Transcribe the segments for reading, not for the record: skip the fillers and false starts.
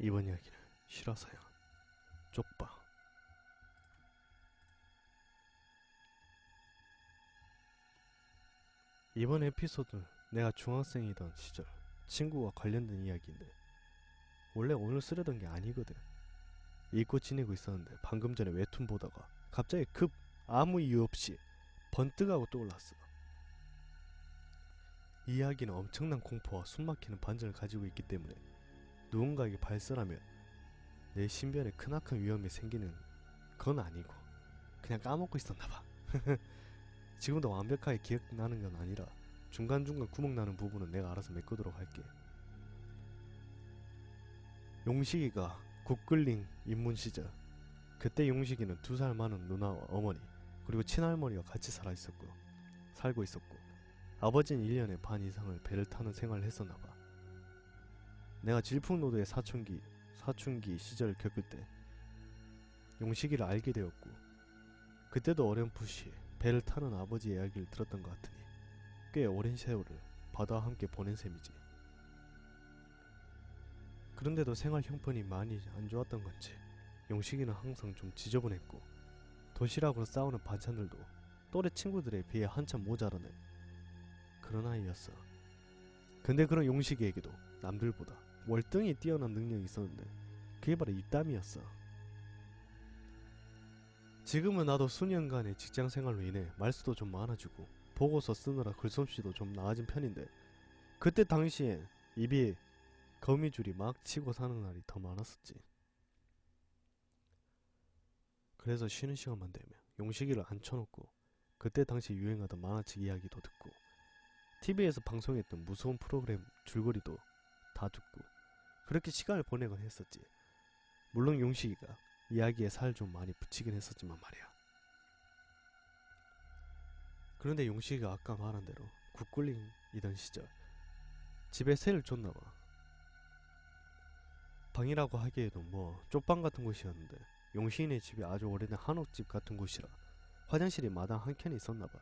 이번 이야기는 싫어서야. 쪽봐. 이번 에피소드는 내가 중학생이던 시절 친구와 관련된 이야기인데, 원래 오늘 쓰려던 게 아니거든. 잊고 지내고 있었는데 방금 전에 웹툰 보다가 갑자기 아무 이유 없이 번뜩하고 떠올랐어. 이 이야기는 엄청난 공포와 숨막히는 반전을 가지고 있기 때문에 누군가에게 발설하면 내 신변에 크나큰 위험이 생기는 건 아니고 그냥 까먹고 있었나봐. 지금도 완벽하게 기억나는 건 아니라 중간중간 구멍나는 부분은 내가 알아서 메꾸도록 할게. 용식이가 국글링 입문 시절, 그때 용식이는 2살 많은 누나와 어머니 그리고 친할머니와 같이 살고 있었고, 아버지는 1년에 반 이상을 배를 타는 생활을 했었나봐. 내가 질풍노도의 사춘기 시절을 겪을 때 용식이를 알게 되었고, 그때도 어렴풋이 배를 타는 아버지의 이야기를 들었던 것 같으니 꽤 오랜 세월을 바다와 함께 보낸 셈이지. 그런데도 생활 형편이 많이 안 좋았던 건지 용식이는 항상 좀 지저분했고, 도시락으로 싸우는 반찬들도 또래 친구들에 비해 한참 모자라는 그런 아이였어. 근데 그런 용식이에게도 남들보다 월등히 뛰어난 능력이 있었는데 그게 바로 입담이었어. 지금은 나도 수년간의 직장생활로 인해 말수도 좀 많아지고 보고서 쓰느라 글솜씨도 좀 나아진 편인데, 그때 당시엔 입이 거미줄이 막 치고 사는 날이 더 많았었지. 그래서 쉬는 시간만 되면 용식이를 앉혀놓고 그때 당시 유행하던 만화책 이야기도 듣고 TV에서 방송했던 무서운 프로그램 줄거리도 다 듣고 그렇게 시간을 보내곤 했었지. 물론 용식이가 이야기에 살 좀 많이 붙이긴 했었지만 말이야. 그런데 용식이가 아까 말한 대로 국굴링이던 시절 집에 새를 줬나봐. 방이라고 하기에도 뭐 쪽방 같은 곳이었는데 용식이네 집이 아주 오래된 한옥집 같은 곳이라 화장실이 마당 한켠에 있었나봐.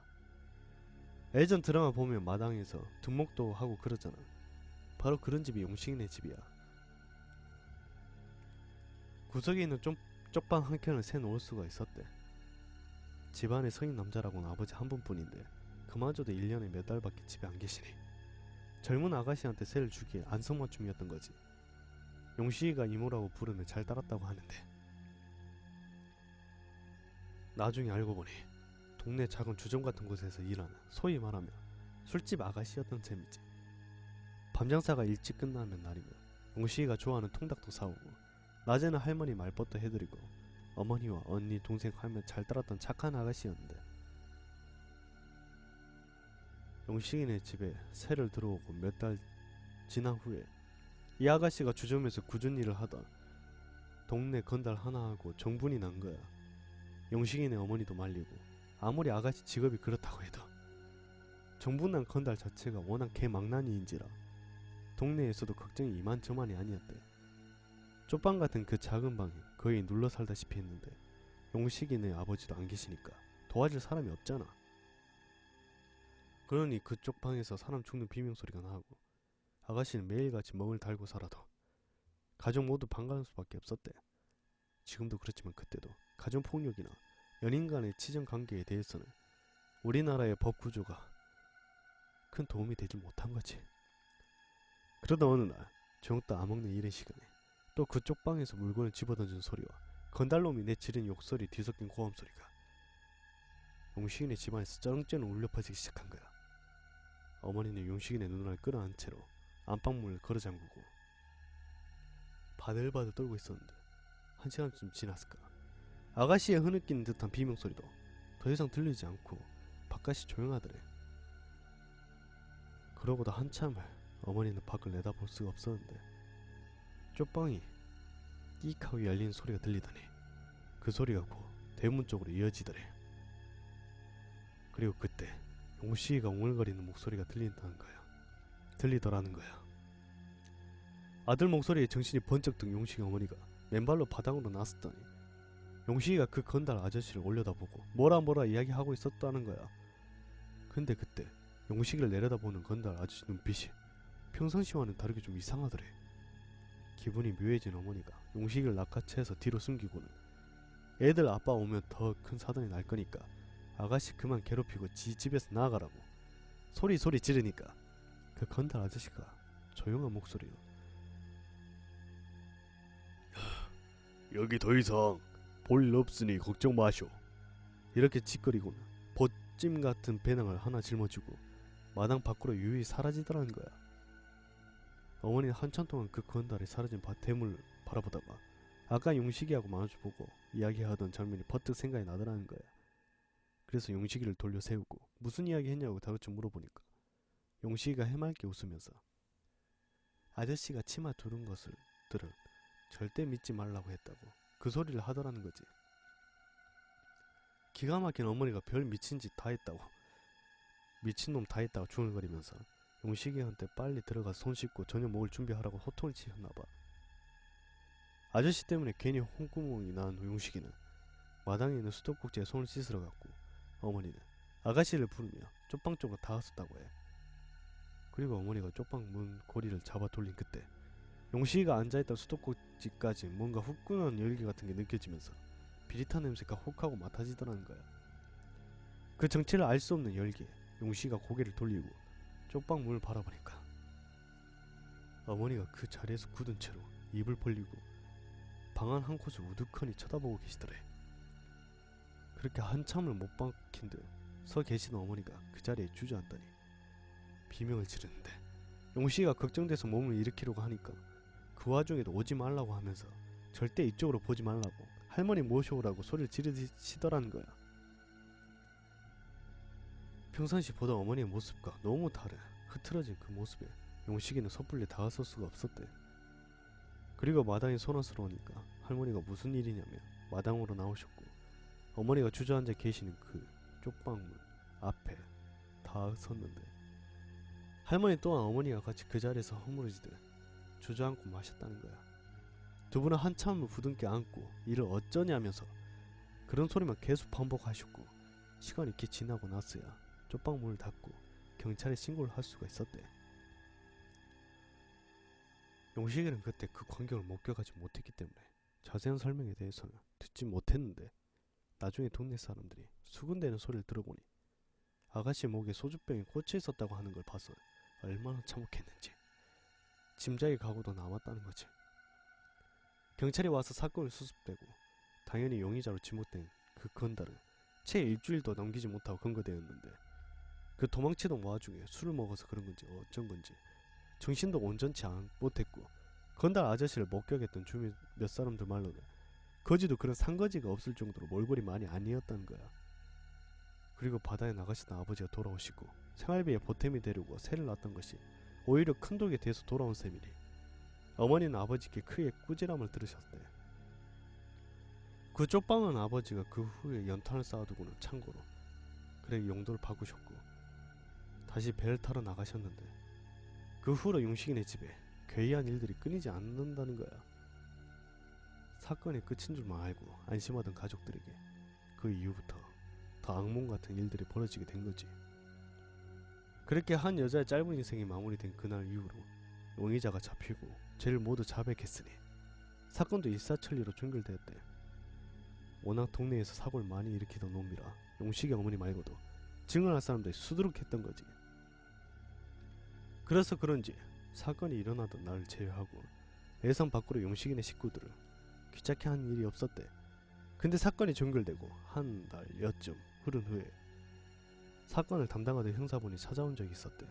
예전 드라마 보면 마당에서 둔목도 하고 그러잖아. 바로 그런 집이 용식이네 집이야. 구석에 있는 쪽방 한켠을 새 놓을 수가 있었대. 집안에 성인 남자라고는 아버지 한 분뿐인데 그마저도 1년에 몇 달밖에 집에 안 계시니 젊은 아가씨한테 새를 주기에 안성맞춤이었던 거지. 용식이가 이모라고 부르면 잘 따랐다고 하는데, 나중에 알고 보니 동네 작은 주점 같은 곳에서 일하는 소위 말하면 술집 아가씨였던 셈이지. 밤장사가 일찍 끝나면 날이면 용식이가 좋아하는 통닭도 사오고, 낮에는 할머니 말벗도 해드리고 어머니와 언니 동생 하면 잘 따랐던 착한 아가씨였는데, 용식이네 집에 새를 들어오고 몇 달 지난 후에 이 아가씨가 주점에서 꾸준 일을 하다 동네 건달 하나하고 정분이 난 거야. 용식이네 어머니도 말리고, 아무리 아가씨 직업이 그렇다고 해도 정분난 건달 자체가 워낙 개망나니인지라 동네에서도 걱정이 이만저만이 아니었대. 쪽방 같은 그 작은 방에 거의 눌러 살다시피 했는데 용식이네 아버지도 안 계시니까 도와줄 사람이 없잖아. 그러니 그쪽 방에서 사람 죽는 비명소리가 나고, 아가씨는 매일같이 멍을 달고 살아도 가족 모두 반가운 수밖에 없었대. 지금도 그렇지만 그때도 가정폭력이나 연인 간의 치정관계에 대해서는 우리나라의 법 구조가 큰 도움이 되지 못한 거지. 그러다 어느 날 저녁 때 아먹는 이른 시간에 또 그쪽 방에서 물건을 집어던진 소리와 건달놈이 내지른 욕소리 뒤섞인 고함소리가 용식이네 집안에서 쩌렁쩌렁 울려 퍼지기 시작한 거야. 어머니는 용식이네 누나를 끌어안은 채로 안방문을 걸어잠그고 바들바들 떨고 있었는데, 1시간쯤 지났을까 아가씨의 흐느끼는 듯한 비명소리도 더 이상 들리지 않고 바깥이 조용하더래. 그러고도 한참을 어머니는 밖을 내다볼 수가 없었는데 쪽방이 끼익하고 열리는 소리가 들리더니 그 소리가 곧 대문 쪽으로 이어지더래. 그리고 그때 용식이가 웅얼거리는 목소리가 들리더라는 거야. 아들 목소리에 정신이 번쩍 든 용식이 어머니가 맨발로 바닥으로 나섰더니 용식이가 그 건달 아저씨를 올려다보고 뭐라 이야기하고 있었다는 거야. 근데 그때 용식이를 내려다보는 건달 아저씨 눈빛이 평상시와는 다르게 좀 이상하더래. 기분이 묘해진 어머니가 용식이를 낚아채서 뒤로 숨기고는 애들 아빠 오면 더 큰 사단이 날 거니까 아가씨 그만 괴롭히고 지 집에서 나가라고 소리 지르니까 그 건달 아저씨가 조용한 목소리로 여기 더 이상 볼 일 없으니 걱정 마쇼 이렇게 짓거리고는 보찜 같은 배낭을 하나 짊어지고 마당 밖으로 유유히 사라지더라는 거야. 어머니는 한참 동안 그 건달이 사라진 대문을 바라보다가 아까 용식이하고 마주보고 이야기하던 장면이 퍼뜩 생각이 나더라는 거야. 그래서 용식이를 돌려 세우고 무슨 이야기 했냐고 다그쳐 물어보니까 용식이가 해맑게 웃으면서 아저씨가 치마 두른 것들을 절대 믿지 말라고 했다고 그 소리를 하더라는 거지. 기가 막힌 어머니가 별 미친 짓 다 했다고 미친놈 다 했다고 중얼거리면서 용식이한테 빨리 들어가서 손 씻고 저녁 먹을 준비하라고 호통을 치셨나봐. 아저씨 때문에 괜히 홍구멍이 난 용식이는 마당에 있는 수도꼭지에 손을 씻으러 갔고 어머니는 아가씨를 부르며 쪽방 쪽으로 다가섰다고 해. 그리고 어머니가 쪽방 문 고리를 잡아 돌린 그때 용식이가 앉아있던 수도꼭지까지 뭔가 후끈한 열기 같은 게 느껴지면서 비릿한 냄새가 혹하고 맡아지더라는 거야. 그 정체를 알 수 없는 열기에 용식이가 고개를 돌리고 쪽방 문을 바라보니까 어머니가 그 자리에서 굳은 채로 입을 벌리고 방 안 한 곳을 우두커니 쳐다보고 계시더래. 그렇게 한참을 못 박힌 듯 서 계시던 어머니가 그 자리에 주저앉더니 비명을 지르는데 용식이가 걱정돼서 몸을 일으키려고 하니까 그 와중에도 오지 말라고 하면서 절대 이쪽으로 보지 말라고 할머니 모셔오라고 소리를 지르시더라는 거야. 평상시 보던 어머니의 모습과 너무 다른 흐트러진 그 모습에 용식이는 섣불리 다가설 수가 없었대. 그리고 마당이 소란스러우니까 할머니가 무슨 일이냐며 마당으로 나오셨고 어머니가 주저앉아 계시는 그 쪽방문 앞에 다 섰는데 할머니 또한 어머니와 같이 그 자리에서 허물어지듯 주저앉고 마셨다는 거야. 두 분은 한참을 부둥켜 안고 이를 어쩌냐면서 그런 소리만 계속 반복하셨고 시간이 이렇게 지나고 나서야 쪽방 문을 닫고 경찰에 신고를 할 수가 있었대. 용식이는 그때 그 광경을 목격하지 못했기 때문에 자세한 설명에 대해서는 듣지 못했는데 나중에 동네 사람들이 수군대는 소리를 들어보니 아가씨 목에 소주병이 꽂혀 있었다고 하는 걸 봐서 얼마나 참혹했는지 짐작의 각오도 남았다는 거지. 경찰이 와서 사건을 수습되고 당연히 용의자로 지목된 그 건달은 채 일주일도 넘기지 못하고 검거되었는데 그 도망치던 와중에 술을 먹어서 그런 건지 어쩐 건지 정신도 온전치 못했고 건달 아저씨를 목격했던 주민 몇 사람들 말로는 거지도 그런 상거지가 없을 정도로 몰골이 많이 아니었다는 거야. 그리고 바다에 나가시던 아버지가 돌아오시고 생활비에 보탬이 되려고 새를 낳았던 것이 오히려 큰 독에 대해서 돌아온 셈이니 어머니는 아버지께 크게 꾸지람을 들으셨대. 그 쪽방은 아버지가 그 후에 연탄을 쌓아두고는 창고로 그래 용도를 바꾸셨고 다시 배를 타러 나가셨는데 그 후로 용식이네 집에 괴이한 일들이 끊이지 않는다는 거야. 사건이 끝인 줄만 알고 안심하던 가족들에게 그 이후부터 더 악몽 같은 일들이 벌어지게 된 거지. 그렇게 한 여자의 짧은 인생이 마무리된 그날 이후로 용의자가 잡히고 죄를 모두 자백했으니 사건도 일사천리로 종결되었대. 워낙 동네에서 사고를 많이 일으키던 놈이라 용식이 어머니 말고도 증언할 사람들이 수두룩했던 거지. 그래서 그런지 사건이 일어나던 날을 제외하고 예상 밖으로 용식이네 식구들을 귀찮게 한 일이 없었대. 근데 사건이 종결되고 한 달여쯤 흐른 후에 사건을 담당하던 형사분이 찾아온 적이 있었대.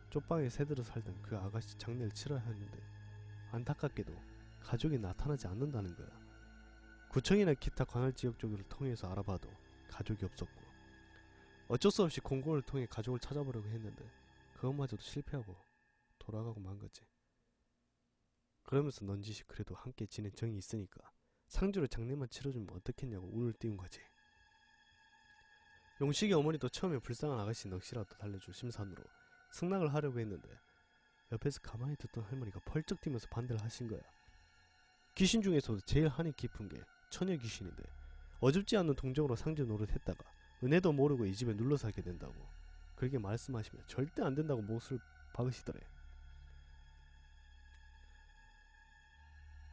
쪽방에 새들어 살던 그 아가씨 장례를 치러야 했는데 안타깝게도 가족이 나타나지 않는다는 거야. 구청이나 기타 관할 지역 쪽을 통해서 알아봐도 가족이 없었고 어쩔 수 없이 공고를 통해 가족을 찾아보려고 했는데 그것마저도 실패하고 돌아가고 만 거지. 그러면서 넌지시 그래도 함께 지낸 정이 있으니까 상주로 장례만 치러주면 어떻겠냐고 운을 띄운 거지. 용식이 어머니도 처음에 불쌍한 아가씨 넋이라도 달래줄 심산으로 승낙을 하려고 했는데 옆에서 가만히 듣던 할머니가 펄쩍 뛰면서 반대를 하신 거야. 귀신 중에서도 제일 한이 깊은 게 처녀 귀신인데 어줍지 않는 동정으로 상주 노릇했다가 은혜도 모르고 이 집에 눌러 살게 된다고 그렇게 말씀하시며 절대 안 된다고 못을 박으시더래.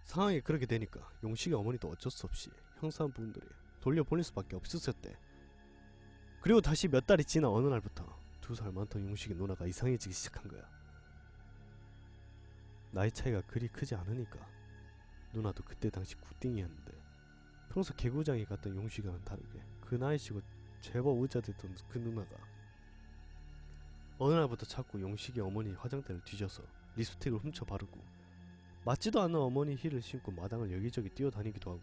상황이 그렇게 되니까 용식의 어머니도 어쩔 수 없이 형사분들이 돌려보낼 수밖에 없었대. 그리고 다시 몇 달이 지나 어느 날부터 2살 많던 용식의 누나가 이상해지기 시작한 거야. 나이 차이가 그리 크지 않으니까 누나도 그때 당시 굿딩이었는데 평소 개구장이 갔던 용식이와는 다르게 그 나이치고 제법 의자됐던 그 누나가 어느 날부터 자꾸 용식이 어머니 화장대를 뒤져서 립스틱을 훔쳐 바르고 맞지도 않는 어머니 힐을 신고 마당을 여기저기 뛰어다니기도 하고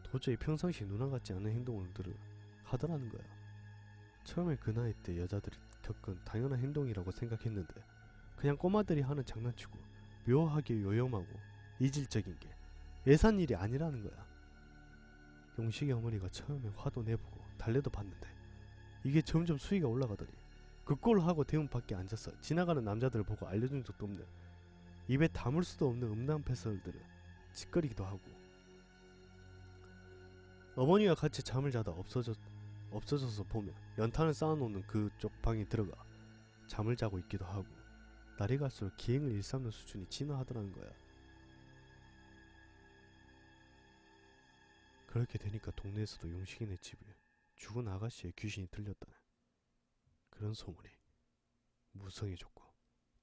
도저히 평상시 누나 같지 않은 행동들을 하더라는 거야. 처음에 그 나이 때 여자들이 겪은 당연한 행동이라고 생각했는데 그냥 꼬마들이 하는 장난치고 묘하게 요염하고 이질적인 게 예산 일이 아니라는 거야. 용식이 어머니가 처음에 화도 내보고 달래도 봤는데 이게 점점 수위가 올라가더니 그 꼴을 하고 대문 밖에 앉아서 지나가는 남자들을 보고 알려준 적도 없는 입에 담을 수도 없는 음란 패설들을 짓거리기도 하고 어머니와 같이 잠을 자다 없어져서 보면 연탄을 쌓아놓는 그쪽 방에 들어가 잠을 자고 있기도 하고 날이 갈수록 기행을 일삼는 수준이 진화하더라는 거야. 그렇게 되니까 동네에서도 용식이네 집에 죽은 아가씨의 귀신이 들렸다는 그런 소문이 무성해졌고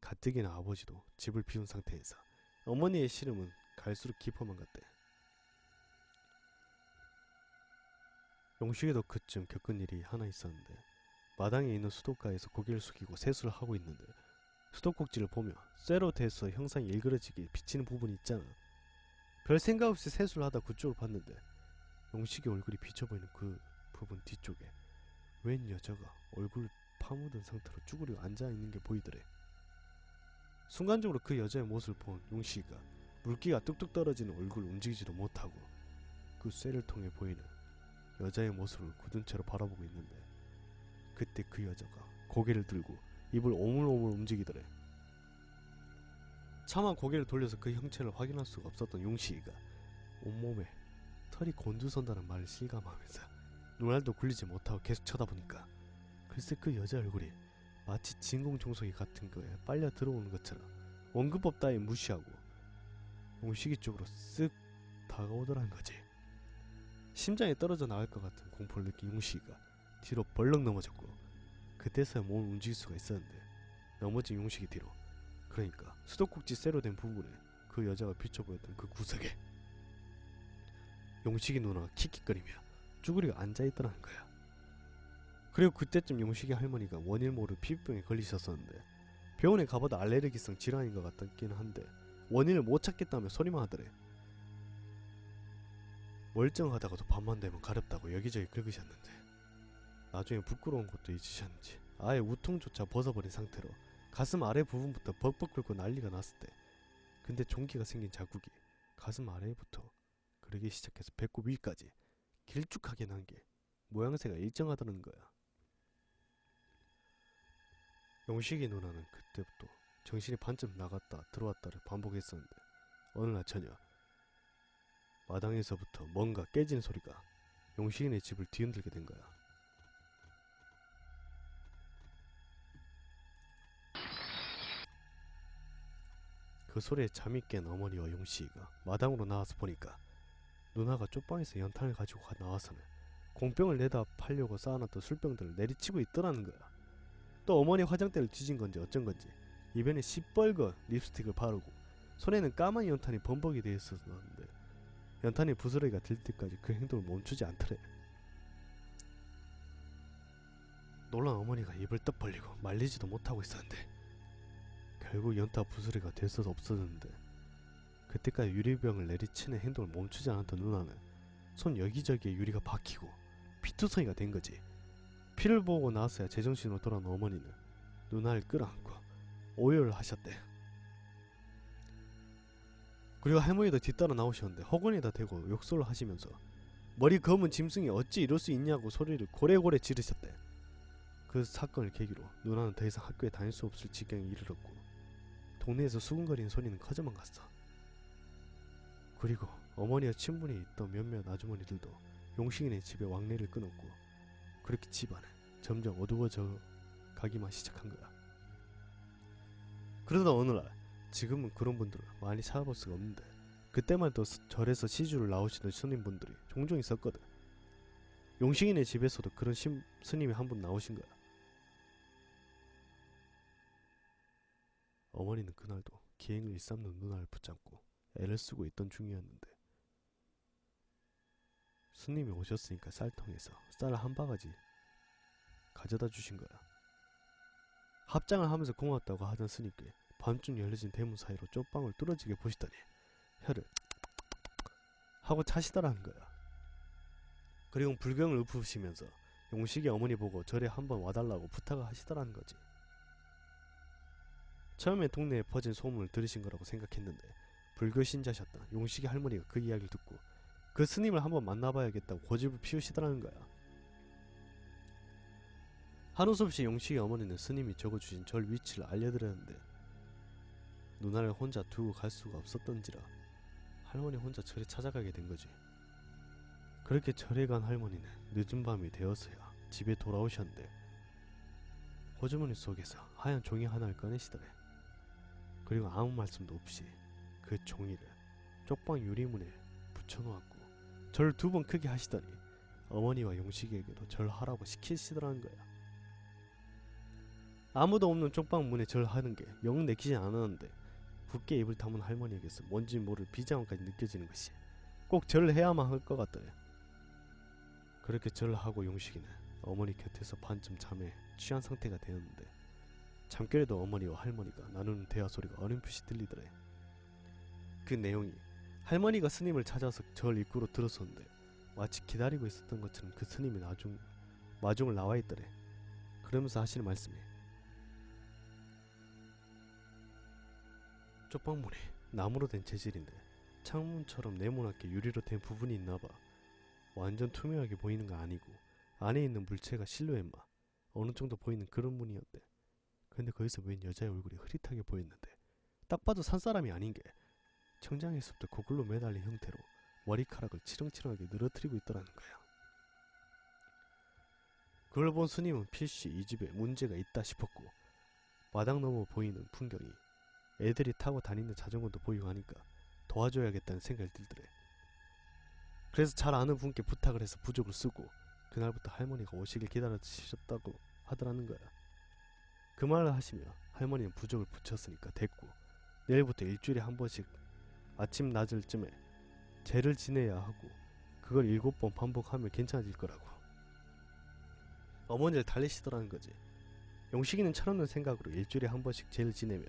가뜩이나 아버지도 집을 비운 상태에서 어머니의 시름은 갈수록 깊어만 갔대. 용식이도 그쯤 겪은 일이 하나 있었는데 마당에 있는 수도가에서 고개를 숙이고 세수를 하고 있는데 수도꼭지를 보며 쇠로 돼서 형상이 일그러지게 비치는 부분이 있잖아. 별 생각 없이 세수를 하다 그쪽을 봤는데 용식이 얼굴이 비쳐보이는 그 부분 뒤쪽에 웬 여자가 얼굴 파묻은 상태로 쭈그리고 앉아있는 게 보이더래. 순간적으로 그 여자의 모습을 본 용식이가 물기가 뚝뚝 떨어지는 얼굴을 움직이지도 못하고 그 쇠를 통해 보이는 여자의 모습을 굳은 채로 바라보고 있는데 그때 그 여자가 고개를 들고 입을 오물오물 움직이더래. 차마 고개를 돌려서 그 형체를 확인할 수가 없었던 용식이가 온몸에 털이 곤두선다는 말을 실감하면서 눈알도 굴리지 못하고 계속 쳐다보니까 글쎄 그 여자 얼굴이 마치 진공청소기 같은 거에 빨려 들어오는 것처럼 원근법 따위 무시하고 용식이 쪽으로 쓱 다가오더란 거지. 심장이 떨어져 나갈 것 같은 공포를 느낀 용식이가 뒤로 벌렁 넘어졌고 그때서야 몸을 움직일 수가 있었는데 넘어진 용식이 뒤로 그러니까 수도꼭지 쇠로 된 부분에 그 여자가 비춰보였던 그 구석에 용식이 누나가 킥킥거리며 쭈그리고 앉아있더라는 거야. 그리고 그때쯤 용식이 할머니가 원인 모를 피부병에 걸리셨었는데 병원에 가봐도 알레르기성 질환인 것 같긴 한데 원인을 못 찾겠다며 소리만 하더래. 멀쩡하다가도 밤만 되면 가렵다고 여기저기 긁으셨는데 나중에 부끄러운 것도 잊으셨는지 아예 우통조차 벗어버린 상태로 가슴 아래 부분부터 벅벅 긁고 난리가 났을 때 근데 종기가 생긴 자국이 가슴 아래부터 그러기 시작해서 배꼽 위까지 길쭉하게 난 게 모양새가 일정하다는 거야. 용식이 누나는 그때부터 정신이 반쯤 나갔다 들어왔다를 반복했었는데 어느 날 저녁 마당에서부터 뭔가 깨지는 소리가 용식이네 집을 뒤흔들게 된 거야. 그 소리에 잠이 깬 어머니와 용식이가 마당으로 나와서 보니까 누나가 쪽방에서 연탄을 가지고 나와서는 공병을 내다 팔려고 쌓아놨던 술병들을 내리치고 있더라는 거야. 또 어머니 화장대를 뒤진 건지 어쩐 건지 입에는 시뻘건 립스틱을 바르고 손에는 까만 연탄이 범벅이 되어 있었는데 연탄이 부스러기가 들 때까지 그 행동을 멈추지 않더래. 놀란 어머니가 입을 떡 벌리고 말리지도 못하고 있었는데 결국 연탄 부스러기가 됐어서 없어졌는데 그때까지 유리병을 내리치는 행동을 멈추지 않았던 누나는 손 여기저기에 유리가 박히고 피투성이가 된 거지. 피를 보고 나서야 제정신으로 돌아온 어머니는 누나를 끌어안고 오열을 하셨대. 그리고 할머니도 뒤따라 나오셨는데 허공에다 대고 욕설을 하시면서 머리 검은 짐승이 어찌 이럴 수 있냐고 소리를 고래고래 지르셨대. 그 사건을 계기로 누나는 더 이상 학교에 다닐 수 없을 지경에 이르렀고 동네에서 수군거리는 소리는 커져만 갔어. 그리고 어머니와 친분이 있던 몇몇 아주머니들도 용식이네 집에 왕래를 끊었고 그렇게 집안은 점점 어두워져 가기만 시작한 거야. 그러다 어느 날 지금은 그런 분들을 많이 찾아볼 수가 없는데 그때만 해도 절에서 시주를 나오시던 스님분들이 종종 있었거든. 용식이네 집에서도 그런 스님이 한 분 나오신 거야. 어머니는 그날도 기행을 일삼는 누나를 붙잡고 애를 쓰고 있던 중이었는데 스님이 오셨으니까 쌀통에서 쌀을 한 바가지 가져다 주신 거야. 합장을 하면서 고맙다고 하던 스님께 밤중 열려진 대문 사이로 쪽방울 뚫어지게 보시더니 혀를 하고 차시더라는 거야. 그리고 불경을 읊으시면서 용식이 어머니 보고 절에 한번 와달라고 부탁을 하시더라는 거지. 처음에 동네에 퍼진 소문을 들으신 거라고 생각했는데 불교 신자셨던 용식이 할머니가 그 이야기를 듣고 그 스님을 한번 만나봐야겠다고 고집을 피우시더라는 거야. 한우 수 없이 용식이 어머니는 스님이 적어주신 절 위치를 알려드렸는데 누나를 혼자 두고 갈 수가 없었던지라 할머니 혼자 절에 찾아가게 된 거지. 그렇게 절에 간 할머니는 늦은 밤이 되어서야 집에 돌아오셨는데 호주머니 속에서 하얀 종이 하나를 꺼내시더래. 그리고 아무 말씀도 없이 그 종이를 쪽방 유리문에 붙여놓았고 절 2번 크게 하시더니 어머니와 용식에게도 절하라고 시키시더라는 거야. 아무도 없는 쪽방 문에 절하는 게 영 내키진 않았는데 붓게 입을 다문 할머니에게서 뭔지 모를 비장함까지 느껴지는 것이 꼭 절을 해야만 할 것 같더래. 그렇게 절을 하고 용식이는 어머니 곁에서 반쯤 잠에 취한 상태가 되었는데 잠결에도 어머니와 할머니가 나누는 대화 소리가 어렴풋이 들리더래. 그 내용이 할머니가 스님을 찾아서 절 입구로 들어섰는데 마치 기다리고 있었던 것처럼 그 스님이 마중을 나와 있더래. 그러면서 하시는 말씀이 쪽방문이 나무로 된 재질인데 창문처럼 네모나게 유리로 된 부분이 있나봐. 완전 투명하게 보이는 거 아니고 안에 있는 물체가 실루엣만 어느 정도 보이는 그런 문이었대. 근데 거기서 웬 여자의 얼굴이 흐릿하게 보였는데 딱 봐도 산사람이 아닌 게 청장에서부터 고글로 매달린 형태로 머리카락을 치렁치렁하게 늘어뜨리고 있더라는 거야. 그걸 본 스님은 필시 이 집에 문제가 있다 싶었고 마당 너머 보이는 풍경이 애들이 타고 다니는 자전거도 보이고 하니까 도와줘야겠다는 생각이 들더래. 그래서 잘 아는 분께 부탁을 해서 부적을 쓰고 그날부터 할머니가 오시길 기다려주셨다고 하더라는 거야. 그 말을 하시며 할머니는 부적을 붙였으니까 됐고 내일부터 일주일에 한 번씩 아침 낮을쯤에 제를 지내야 하고 그걸 7번 반복하면 괜찮아질 거라고 어머니를 달래시더라는 거지. 용식이는 철없는 생각으로 일주일에 한 번씩 제를 지내며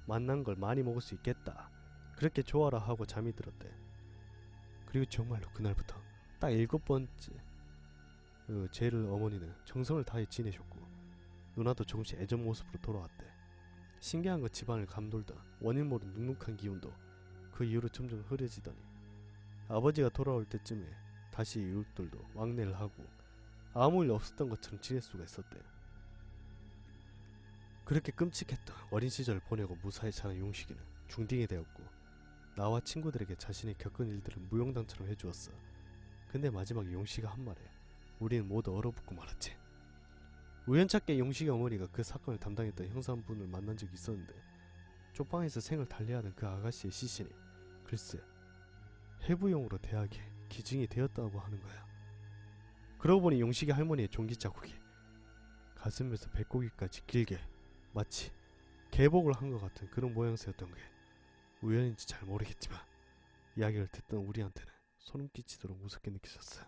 만난 걸 많이 먹을 수 있겠다 그렇게 좋아라 하고 잠이 들었대. 그리고 정말로 그날부터 딱 7번째 제를 어머니는 정성을 다해 지내셨고 누나도 조금씩 애정 모습으로 돌아왔대. 신기한 건 집안을 감돌던 원인 모른 눅눅한 기운도 그 이후로 점점 흐려지더니 아버지가 돌아올 때쯤에 다시 이웃들도 왕래를 하고 아무 일 없었던 것처럼 지낼 수가 있었대. 그렇게 끔찍했던 어린 시절을 보내고 무사히 자란 용식이는 중딩이 되었고 나와 친구들에게 자신이 겪은 일들을 무용담처럼 해주었어. 근데 마지막에 용식이가 한 말에 우리는 모두 얼어붙고 말았지. 우연찮게 용식이 어머니가 그 사건을 담당했던 형사분을 만난 적이 있었는데 쪽방에서 생을 달래하는 그 아가씨의 시신이 글쎄 해부용으로 대학에 기증이 되었다고 하는 거야. 그러고 보니 용식이 할머니의 종기 자국이 가슴에서 배꼽기까지 길게 마치 개복을 한 것 같은 그런 모양새였던 게 우연인지 잘 모르겠지만 이야기를 듣던 우리한테는 소름 끼치도록 무섭게 느껴졌어.